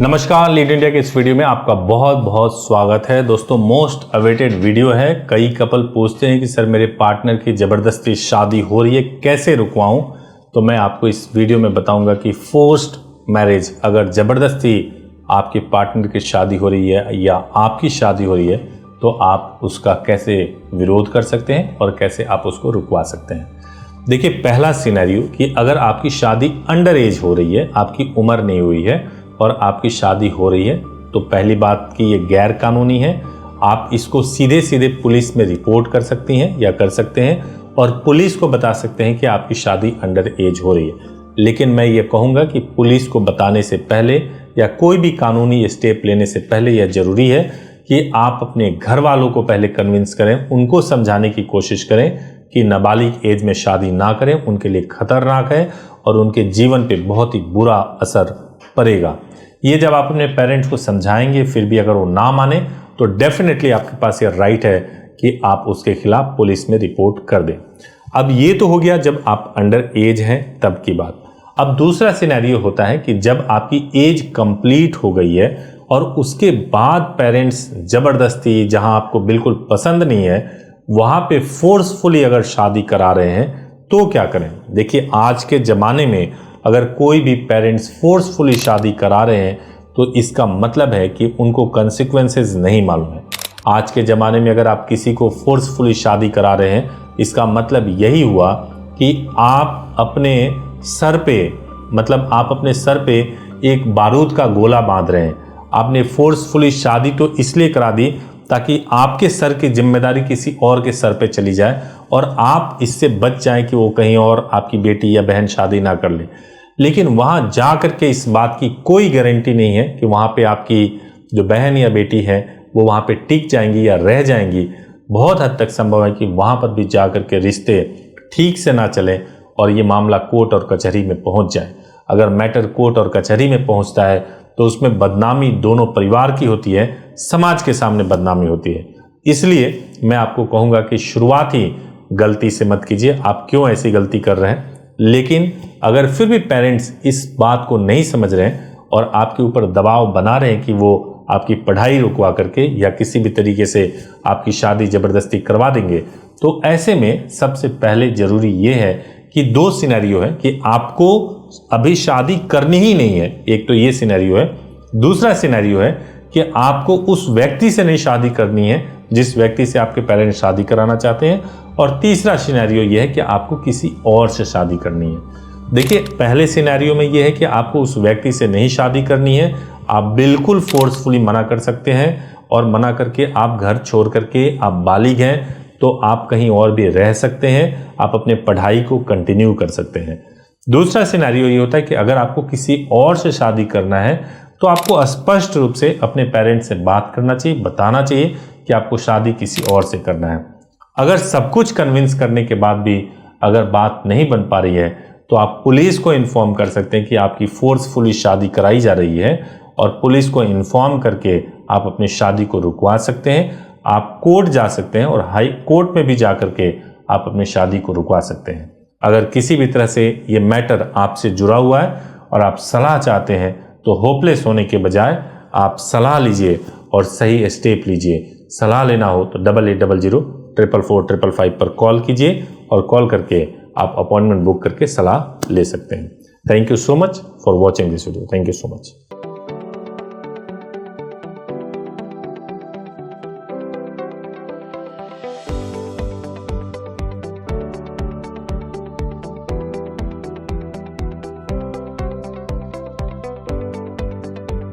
नमस्कार, lead India के इस वीडियो में आपका बहुत बहुत स्वागत है। दोस्तों, मोस्ट अवेटेड वीडियो है। कई कपल पूछते हैं कि सर मेरे पार्टनर की ज़बरदस्ती शादी हो रही है, कैसे रुकवाऊं? तो मैं आपको इस वीडियो में बताऊंगा कि फोर्स्ड मैरिज, अगर ज़बरदस्ती आपके पार्टनर की शादी हो रही है या आपकी शादी हो रही है तो आप उसका कैसे विरोध कर सकते हैं और कैसे आप उसको रुकवा सकते हैं। देखिए, पहला सिनेरियो कि अगर आपकी शादी अंडर एज हो रही है, आपकी उम्र नहीं हुई है और आपकी शादी हो रही है, तो पहली बात कि ये गैर कानूनी है। आप इसको सीधे सीधे पुलिस में रिपोर्ट कर सकती हैं या कर सकते हैं और पुलिस को बता सकते हैं कि आपकी शादी अंडर एज हो रही है। लेकिन मैं ये कहूँगा कि पुलिस को बताने से पहले या कोई भी कानूनी स्टेप लेने से पहले यह ज़रूरी है कि आप अपने घर वालों को पहले कन्विंस करें, उनको समझाने की कोशिश करें कि नाबालिग एज में शादी ना करें, उनके लिए खतरनाक है और उनके जीवन पे बहुत ही बुरा असर पड़ेगा। ये जब आप अपने पेरेंट्स को समझाएंगे फिर भी अगर वो ना माने तो डेफिनेटली आपके पास ये राइट है कि आप उसके खिलाफ पुलिस में रिपोर्ट कर दें। अब ये तो हो गया जब आप अंडर एज हैं तब की बात। अब दूसरा सिनेरियो होता है कि जब आपकी एज कंप्लीट हो गई है और उसके बाद पेरेंट्स ज़बरदस्ती, जहां आपको बिल्कुल पसंद नहीं है, वहां पे फोर्सफुली अगर शादी करा रहे हैं तो क्या करें? देखिए, आज के ज़माने में अगर कोई भी पेरेंट्स फोर्सफुली शादी करा रहे हैं तो इसका मतलब है कि उनको कंसिक्वेंसेस नहीं मालूम है। आज के ज़माने में अगर आप किसी को फोर्सफुली शादी करा रहे हैं, इसका मतलब यही हुआ कि आप अपने सर पे, मतलब आप अपने सर पे एक बारूद का गोला बांध रहे हैं। आपने फोर्सफुली शादी तो इसलिए करा दी ताकि आपके सर की जिम्मेदारी किसी और के सर पे चली जाए और आप इससे बच जाएं कि वो कहीं और आपकी बेटी या बहन शादी ना कर ले। लेकिन वहाँ जा कर के इस बात की कोई गारंटी नहीं है कि वहाँ पे आपकी जो बहन या बेटी है वो वहाँ पे टिक जाएंगी या रह जाएंगी। बहुत हद तक संभव है कि वहाँ पर भी जा कर के रिश्ते ठीक से ना चलें और ये मामला कोर्ट और कचहरी में पहुँच जाए। अगर मैटर कोर्ट और कचहरी में पहुँचता है तो उसमें बदनामी दोनों परिवार की होती है, समाज के सामने बदनामी होती है। इसलिए मैं आपको कहूँगा कि शुरुआत ही गलती से मत कीजिए। आप क्यों ऐसी गलती कर रहे हैं? लेकिन अगर फिर भी पेरेंट्स इस बात को नहीं समझ रहे हैं और आपके ऊपर दबाव बना रहे हैं कि वो आपकी पढ़ाई रुकवा करके या किसी भी तरीके से आपकी शादी ज़बरदस्ती करवा देंगे, तो ऐसे में सबसे पहले ज़रूरी ये है कि दो सिनेरियो है कि आपको अभी शादी करनी ही नहीं है। एक तो ये सिनेरियो है। दूसरा सिनेरियो है कि आपको उस व्यक्ति से नहीं शादी करनी है जिस व्यक्ति से आपके पेरेंट्स शादी कराना चाहते हैं। और तीसरा सिनेरियो यह है कि आपको किसी और से शादी करनी है। देखिए, पहले सिनेरियो में यह है कि आपको उस व्यक्ति से नहीं शादी करनी है। आप बिल्कुल फोर्सफुली मना कर सकते हैं और मना करके आप घर छोड़ करके, आप बालिग हैं तो आप कहीं और भी रह सकते हैं, आप अपने पढ़ाई को कंटिन्यू कर सकते हैं। दूसरा सिनेरियो ये होता है कि अगर आपको किसी और से शादी करना है तो आपको स्पष्ट रूप से अपने पेरेंट्स से बात करना चाहिए, बताना चाहिए कि आपको शादी किसी और से करना है। अगर सब कुछ कन्विंस करने के बाद भी अगर बात नहीं बन पा रही है तो आप पुलिस को इन्फॉर्म कर सकते हैं कि आपकी फोर्सफुली शादी कराई जा रही है और पुलिस को इन्फॉर्म करके आप अपनी शादी को रुकवा सकते हैं। आप कोर्ट जा सकते हैं और हाई कोर्ट में भी जा करके आप अपनी शादी को रुकवा सकते हैं। अगर किसी भी तरह से ये मैटर आपसे जुड़ा हुआ है और आप सलाह चाहते हैं तो होपलेस होने के बजाय आप सलाह लीजिए और सही स्टेप लीजिए। सलाह लेना हो तो 8800444555 पर कॉल कीजिए और कॉल करके आप अपॉइंटमेंट बुक करके सलाह ले सकते हैं। Thank you so much for watching this video. Thank you so much.